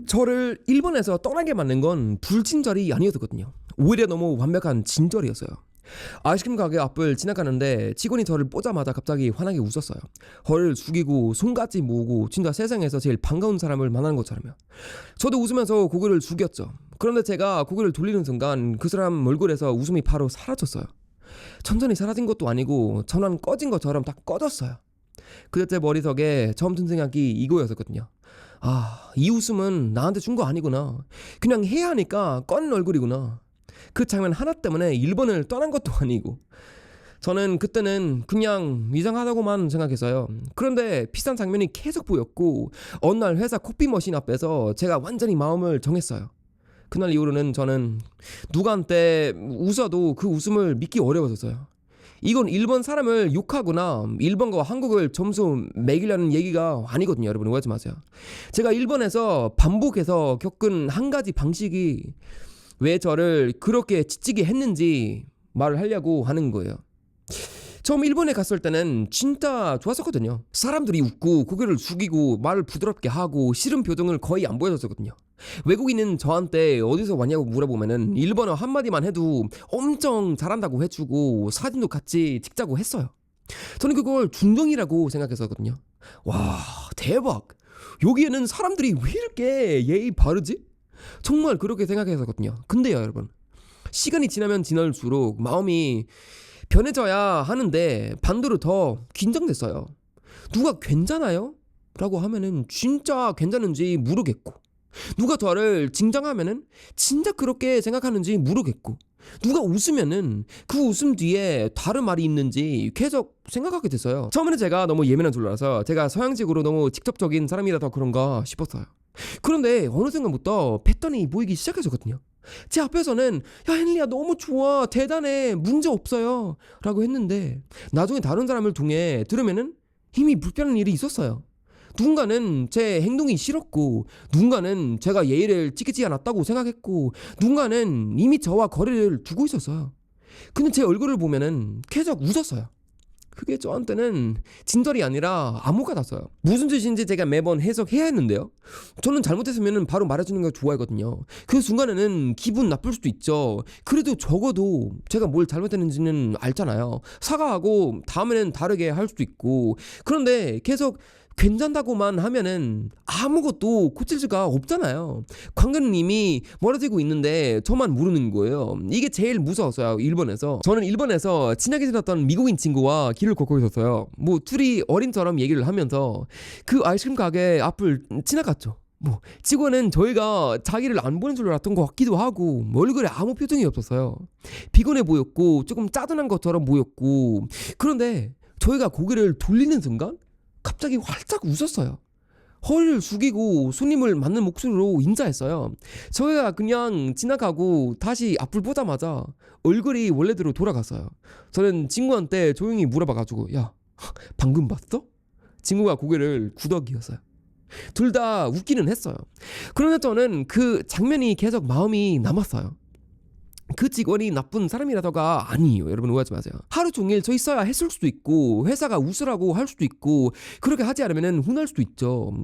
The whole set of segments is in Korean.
저를 일본에서 떠나게 만든 건 불친절이 아니었거든요. 오히려 너무 완벽한 친절이었어요. 아이스크림 가게 앞을 지나가는데 직원이 저를 보자마자 갑자기 환하게 웃었어요. 허리를 숙이고 손까지 모으고 진짜 세상에서 제일 반가운 사람을 만난 것처럼요. 저도 웃으면서 고개를 숙였죠. 그런데 제가 고개를 돌리는 순간 그 사람 얼굴에서 웃음이 바로 사라졌어요. 천천히 사라진 것도 아니고 전원 꺼진 것처럼 딱 꺼졌어요. 그때 제 머릿속에 처음 든 생각이 이거였었거든요. 아, 이 웃음은 나한테 준 거 아니구나. 그냥 해야 하니까 꺼낸 얼굴이구나. 그 장면 하나 때문에 일본을 떠난 것도 아니고. 저는 그때는 그냥 이상하다고만 생각했어요. 그런데 비슷한 장면이 계속 보였고 어느 날 회사 커피 머신 앞에서 제가 완전히 마음을 정했어요. 그날 이후로는 저는 누구한테 웃어도 그 웃음을 믿기 어려워졌어요. 이건 일본 사람을 욕하거나 일본과 한국을 점수 매기려는 얘기가 아니거든요. 여러분 오해하지 마세요. 제가 일본에서 반복해서 겪은 한 가지 방식이 왜 저를 그렇게 지치게 했는지 말을 하려고 하는 거예요. 처음 일본에 갔을 때는 진짜 좋았었거든요. 사람들이 웃고 고개를 숙이고 말을 부드럽게 하고 싫은 표정을 거의 안 보여줬었거든요. 외국인은 저한테 어디서 왔냐고 물어보면은 일본어 한마디만 해도 엄청 잘한다고 해주고 사진도 같이 찍자고 했어요. 저는 그걸 중정이라고 생각했었거든요. 와, 대박. 여기에는 사람들이 왜 이렇게 예의 바르지? 정말 그렇게 생각했었거든요. 근데요 여러분, 시간이 지나면 지날수록 마음이 변해져야 하는데 반대로 더 긴장됐어요. 누가 괜찮아요? 라고 하면은 진짜 괜찮은지 모르겠고, 누가 저를 징장하면은 진짜 그렇게 생각하는지 모르겠고, 누가 웃으면은 그 웃음 뒤에 다른 말이 있는지 계속 생각하게 됐어요. 처음에는 제가 너무 예민한 줄 알아서 제가 서양식으로 너무 직접적인 사람이라서 그런가 싶었어요. 그런데 어느 순간부터 패턴이 보이기 시작했었거든요. 제 앞에서는 야 헨리야 너무 좋아 대단해 문제 없어요 라고 했는데 나중에 다른 사람을 통해 들으면은 이미 불편한 일이 있었어요. 누군가는 제 행동이 싫었고, 누군가는 제가 예의를 지키지 않았다고 생각했고, 누군가는 이미 저와 거리를 두고 있었어요. 근데 제 얼굴을 보면은 계속 웃었어요. 그게 저한테는 진절이 아니라 암호 같았어요. 무슨 뜻인지 제가 매번 해석해야 했는데요. 저는 잘못했으면 바로 말해주는 걸 좋아하거든요. 그 순간에는 기분 나쁠 수도 있죠. 그래도 적어도 제가 뭘 잘못했는지는 알잖아요. 사과하고 다음에는 다르게 할 수도 있고. 그런데 계속 괜찮다고만 하면은 아무것도 고칠 수가 없잖아요. 관계는 이미 멀어지고 있는데 저만 모르는 거예요. 이게 제일 무서웠어요. 일본에서. 저는 일본에서 친하게 지냈던 미국인 친구와 길을 걷고 있었어요. 뭐 둘이 어린처럼 얘기를 하면서 그 아이스크림 가게 앞을 지나갔죠. 뭐 직원은 저희가 자기를 안 보는 줄 알았던 것 같기도 하고 얼굴에 아무 표정이 없었어요. 피곤해 보였고 조금 짜증난 것처럼 보였고, 그런데 저희가 고개를 돌리는 순간 갑자기 활짝 웃었어요. 허리를 숙이고 손님을 맞는 목소리로 인사했어요. 저희가 그냥 지나가고 다시 앞을 보자마자 얼굴이 원래대로 돌아갔어요. 저는 친구한테 조용히 물어봐가지고 야 방금 봤어? 친구가 고개를 구덕이었어요. 둘 다 웃기는 했어요. 그런데 저는 그 장면이 계속 마음이 남았어요. 그 직원이 나쁜 사람이라서가 아니에요. 여러분 오해하지 마세요. 하루 종일 저 있어야 했을 수도 있고 회사가 웃으라고 할 수도 있고 그렇게 하지 않으면 혼날 수도 있죠.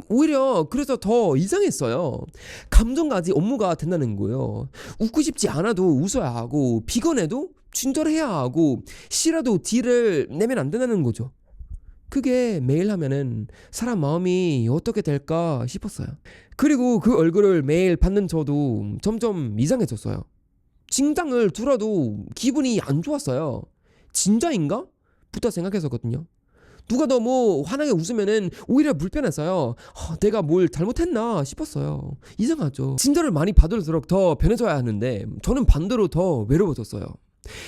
오히려 그래서 더 이상했어요. 감정까지 업무가 된다는 거예요. 웃고 싶지 않아도 웃어야 하고 피곤해도 친절해야 하고 싫어도 딜을 내면 안 된다는 거죠. 그게 매일 하면은 사람 마음이 어떻게 될까 싶었어요. 그리고 그 얼굴을 매일 받는 저도 점점 이상해졌어요. 징장을 들어도 기분이 안 좋았어요. 진짜인가? 부터 생각했었거든요. 누가 너무 환하게 웃으면은 오히려 불편해서요. 내가 뭘 잘못했나 싶었어요. 이상하죠. 친절을 많이 받을수록 더 변해져야 하는데 저는 반대로 더 외로워졌어요.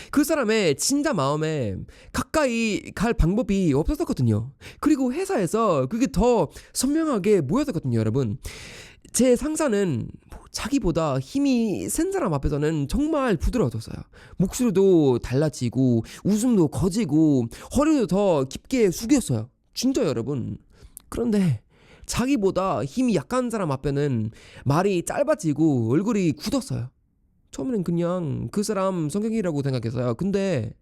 그 사람의 진짜 마음에 가까이 갈 방법이 없었거든요. 그리고 회사에서 그게 더 선명하게 보였었거든요. 여러분, 제 상사는 자기보다 힘이 센 사람 앞에서는 정말 부드러워졌어요. 목소리도 달라지고 웃음도 커지고 허리도 더 깊게 숙였어요. 진짜 여러분. 그런데 자기보다 힘이 약한 사람 앞에는 말이 짧아지고 얼굴이 굳었어요. 처음에는 그냥 그 사람 성격이라고 생각했어요. 근데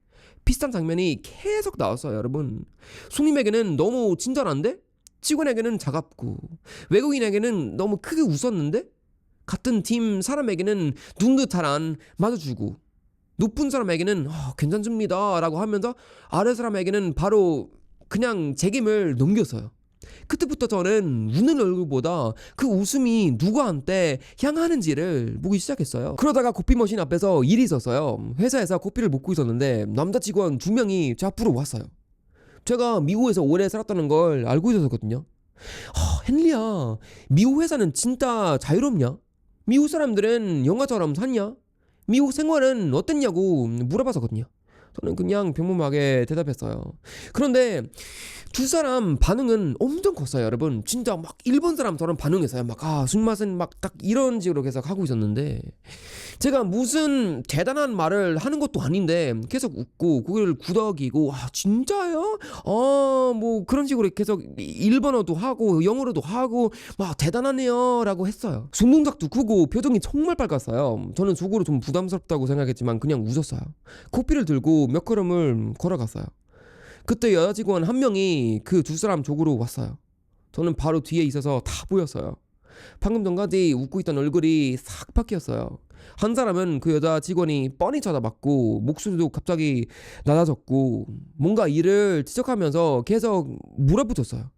비슷한 장면이 계속 나왔어요. 여러분, 손님에게는 너무 친절한데 직원에게는 차갑고 외국인에게는 너무 크게 웃었는데 같은 팀 사람에게는 눈도타란 맞아주고 높은 사람에게는 괜찮습니다 라고 하면서 아래 사람에게는 바로 그냥 책임을 넘겼어요. 그때부터 저는 웃는 얼굴보다 그 웃음이 누구한테 향하는지를 보기 시작했어요. 그러다가 커피 머신 앞에서 일이 있었어요. 회사에서 커피를 먹고 있었는데 남자 직원 2명이 제 앞으로 왔어요. 제가 미국에서 오래 살았다는 걸 알고 있었거든요. 헨리야, 미국 회사는 진짜 자유롭냐? 미국 사람들은 영화처럼 사냐? 미국 생활은 어땠냐고 물어봐서거든요. 저는 그냥 평범하게 대답했어요. 그런데 두 사람 반응은 엄청 컸어요, 여러분. 진짜 막 일본 사람처럼 반응했어요. 막 술 맛은 막 딱 이런 식으로 계속 하고 있었는데 제가 무슨 대단한 말을 하는 것도 아닌데 계속 웃고 고개를 구덕이고 진짜요? 뭐 그런 식으로 계속 일본어도 하고 영어로도 하고 막 대단하네요 라고 했어요. 손동작도 크고 표정이 정말 빨갛어요. 저는 속으로 좀 부담스럽다고 생각했지만 그냥 웃었어요. 커피를 들고 몇 걸음을 걸어갔어요. 그때 여자 직원 한 명이 그 두 사람 쪽으로 왔어요. 저는 바로 뒤에 있어서 다 보였어요. 방금 전까지 웃고 있던 얼굴이 싹 바뀌었어요. 한 사람은 그 여자 직원이 뻔히 쳐다봤고 목소리도 갑자기 낮아졌고 뭔가 이를 지적하면서 계속 물어붙였어요.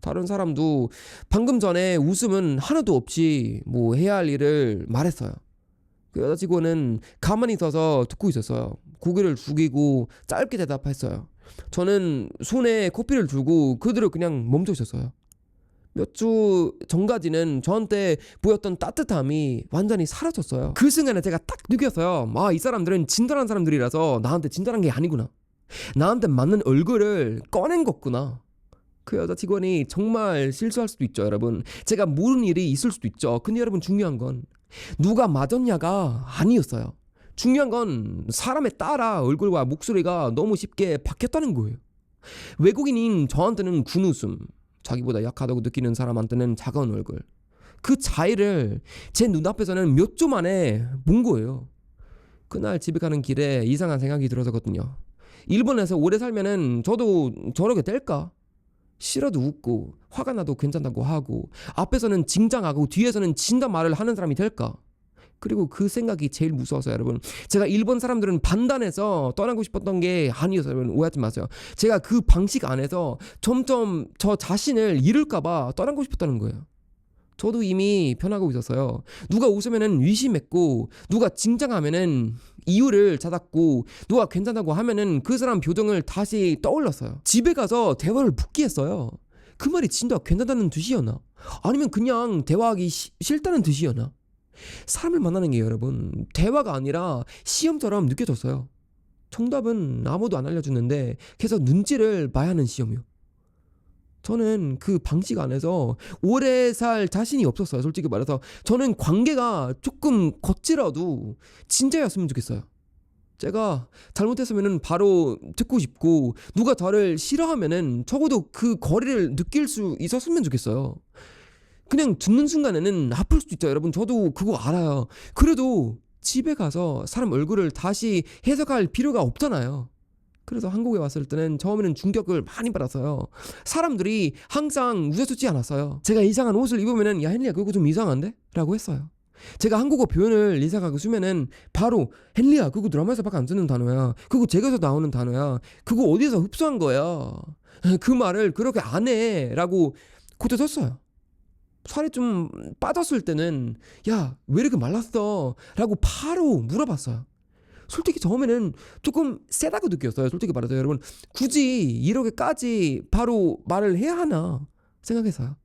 다른 사람도 방금 전에 웃음은 하나도 없이 뭐 해야 할 일을 말했어요. 그 여자 직원은 가만히 서서 듣고 있었어요. 고개를 숙이고 짧게 대답했어요. 저는 손에 커피를 들고 그대로 그냥 멈춰 있었어요. 몇 주 전까지는 저한테 보였던 따뜻함이 완전히 사라졌어요. 그 순간에 제가 딱 느꼈어요. 이 사람들은 진단한 사람들이라서 나한테 진단한 게 아니구나. 나한테 맞는 얼굴을 꺼낸 거구나. 그 여자 직원이 정말 실수할 수도 있죠, 여러분. 제가 모르는 일이 있을 수도 있죠. 근데 여러분, 중요한 건 누가 맞았냐가 아니었어요. 중요한 건 사람에 따라 얼굴과 목소리가 너무 쉽게 바뀌었다는 거예요. 외국인인 저한테는 군웃음, 자기보다 약하다고 느끼는 사람한테는 차가운 얼굴, 그 차이를 제 눈앞에서는 몇 주 만에 본 거예요. 그날 집에 가는 길에 이상한 생각이 들어서거든요. 일본에서 오래 살면은 저도 저렇게 될까? 싫어도 웃고 화가 나도 괜찮다고 하고 앞에서는 징장하고 뒤에서는 진다 말을 하는 사람이 될까? 그리고 그 생각이 제일 무서워서 여러분, 제가 일본 사람들은 반단해서 떠나고 싶었던 게 아니었어요. 여러분, 오해하지 마세요. 제가 그 방식 안에서 점점 저 자신을 잃을까봐 떠나고 싶었다는 거예요. 저도 이미 변하고 있었어요. 누가 웃으면은 의심했고 누가 징장하면은 이유를 찾았고 누가 괜찮다고 하면은 그 사람 표정을 다시 떠올렸어요. 집에 가서 대화를 묻기했어요. 그 말이 진짜 괜찮다는 뜻이었나? 아니면 그냥 대화하기 싫다는 뜻이었나? 사람을 만나는 게 여러분 대화가 아니라 시험처럼 느껴졌어요. 정답은 아무도 안 알려주는데 계속 눈치를 봐야 하는 시험이요. 저는 그 방식 안에서 오래 살 자신이 없었어요. 솔직히 말해서 저는 관계가 조금 거칠어도 진짜였으면 좋겠어요. 제가 잘못했으면 바로 듣고 싶고 누가 저를 싫어하면은 적어도 그 거리를 느낄 수 있었으면 좋겠어요. 그냥 듣는 순간에는 아플 수도 있죠. 여러분, 저도 그거 알아요. 그래도 집에 가서 사람 얼굴을 다시 해석할 필요가 없잖아요. 그래서 한국에 왔을 때는 처음에는 충격을 많이 받았어요. 사람들이 항상 웃어주지 않았어요. 제가 이상한 옷을 입으면은 야 헨리야 그거 좀 이상한데? 라고 했어요. 제가 한국어 표현을 이상하게 쓰면은 바로 헨리야 그거 드라마에서밖에 안 쓰는 단어야. 그거 책에서 나오는 단어야. 그거 어디서 흡수한 거야. 그 말을 그렇게 안 해 라고 고쳐줬어요. 살이 좀 빠졌을 때는 야 왜 이렇게 말랐어? 라고 바로 물어봤어요. 솔직히 처음에는 조금 세다고 느꼈어요. 솔직히 말해서 여러분, 굳이 이렇게까지 바로 말을 해야 하나 생각했어요.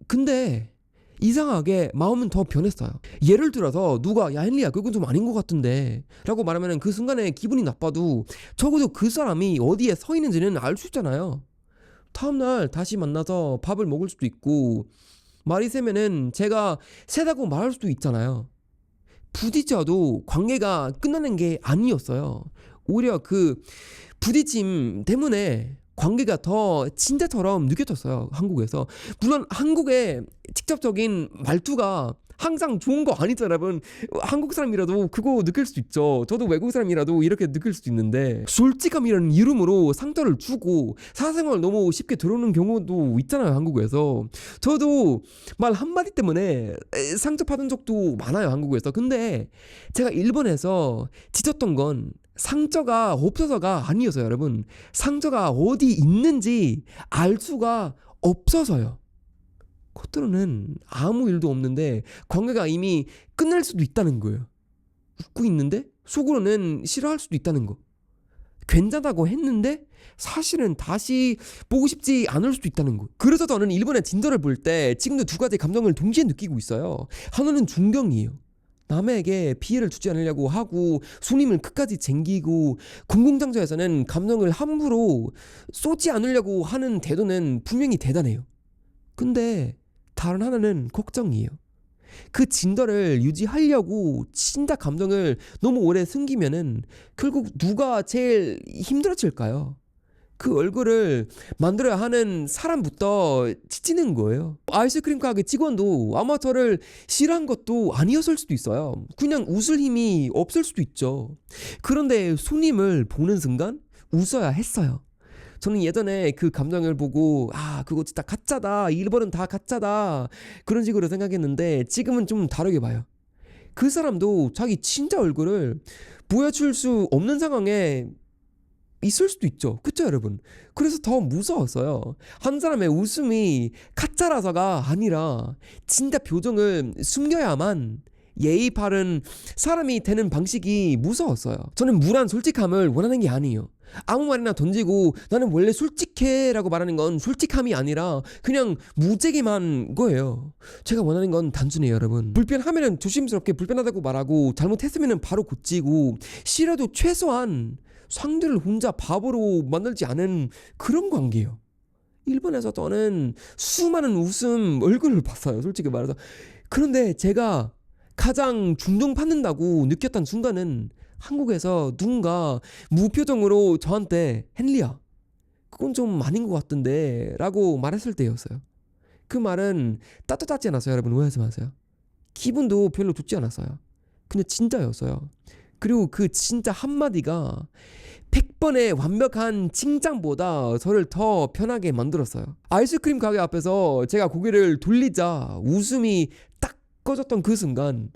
근데 이상하게 마음은 더 변했어요. 예를 들어서 누가 야 헨리야 그건 좀 아닌 것 같은데 라고 말하면 그 순간에 기분이 나빠도 적어도 그 사람이 어디에 서 있는지는 알 수 있잖아요. 다음날 다시 만나서 밥을 먹을 수도 있고 말이 세면은 제가 세다고 말할 수도 있잖아요. 부딪혀도 관계가 끝나는 게 아니었어요. 오히려 그 부딪힘 때문에 관계가 더 진짜처럼 느껴졌어요. 한국에서. 물론 한국의 직접적인 말투가 항상 좋은 거 아니죠, 여러분. 한국 사람이라도 그거 느낄 수 있죠. 저도 외국 사람이라도 이렇게 느낄 수도 있는데, 솔직함이라는 이름으로 상처를 주고 사생활 너무 쉽게 들어오는 경우도 있잖아요, 한국에서. 저도 말 한마디 때문에 상처받은 적도 많아요, 한국에서. 근데 제가 일본에서 지쳤던 건 상처가 없어서가 아니었어요, 여러분. 상처가 어디 있는지 알 수가 없어서요. 겉으로는 아무 일도 없는데 관계가 이미 끝날 수도 있다는 거예요. 웃고 있는데 속으로는 싫어할 수도 있다는 거. 괜찮다고 했는데 사실은 다시 보고 싶지 않을 수도 있다는 거. 그래서 저는 일본의 진저를 볼 때 지금도 두 가지 감정을 동시에 느끼고 있어요. 하나는 존경이에요. 남에게 피해를 주지 않으려고 하고 손님을 끝까지 챙기고 공공장소에서는 감정을 함부로 쏟지 않으려고 하는 태도는 분명히 대단해요. 근데 다른 하나는 걱정이에요. 그 진도를 유지하려고 진짜 감정을 너무 오래 숨기면은 결국 누가 제일 힘들어질까요? 그 얼굴을 만들어야 하는 사람부터 지치는 거예요. 아이스크림 가게 직원도 아마 저를 싫어한 것도 아니었을 수도 있어요. 그냥 웃을 힘이 없을 수도 있죠. 그런데 손님을 보는 순간 웃어야 했어요. 저는 예전에 그 감정을 보고 그거 진짜 가짜다, 일본은 다 가짜다, 그런 식으로 생각했는데 지금은 좀 다르게 봐요. 그 사람도 자기 진짜 얼굴을 보여줄 수 없는 상황에 있을 수도 있죠. 그쵸, 여러분? 그래서 더 무서웠어요. 한 사람의 웃음이 가짜라서가 아니라 진짜 표정을 숨겨야만 예의 바른 사람이 되는 방식이 무서웠어요. 저는 무한 솔직함을 원하는 게 아니에요. 아무 말이나 던지고 나는 원래 솔직해 라고 말하는 건 솔직함이 아니라 그냥 무책임한 거예요. 제가 원하는 건 단순해요, 여러분. 불편하면 조심스럽게 불편하다고 말하고 잘못했으면 바로 고치고 싫어도 최소한 상대를 혼자 바보로 만들지 않은 그런 관계예요. 일본에서 저는 수많은 웃음 얼굴을 봤어요, 솔직히 말해서. 그런데 제가 가장 중동받는다고 느꼈던 순간은 한국에서 누군가 무표정으로 저한테 헨리야, 그건 좀 아닌 것 같던데 라고 말했을 때였어요. 그 말은 따뜻하지 않았어요, 여러분. 오해하지 마세요. 기분도 별로 좋지 않았어요. 근데 진짜였어요. 그리고 그 진짜 한마디가 100번의 완벽한 칭찬보다 저를 더 편하게 만들었어요. 아이스크림 가게 앞에서 제가 고개를 돌리자 웃음이 딱 꺼졌던 그 순간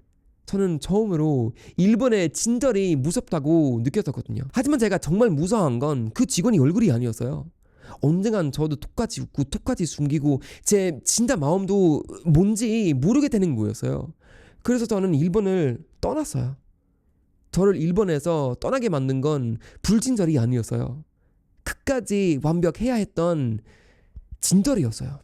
저는 처음으로 일본의 진절이 무섭다고 느꼈었거든요. 하지만 제가 정말 무서워한 건 그 직원이 얼굴이 아니었어요. 언젠간 저도 똑같이 웃고 똑같이 숨기고 제 진짜 마음도 뭔지 모르게 되는 거였어요. 그래서 저는 일본을 떠났어요. 저를 일본에서 떠나게 만든 건 불친절이 아니었어요. 끝까지 완벽해야 했던 진절이었어요.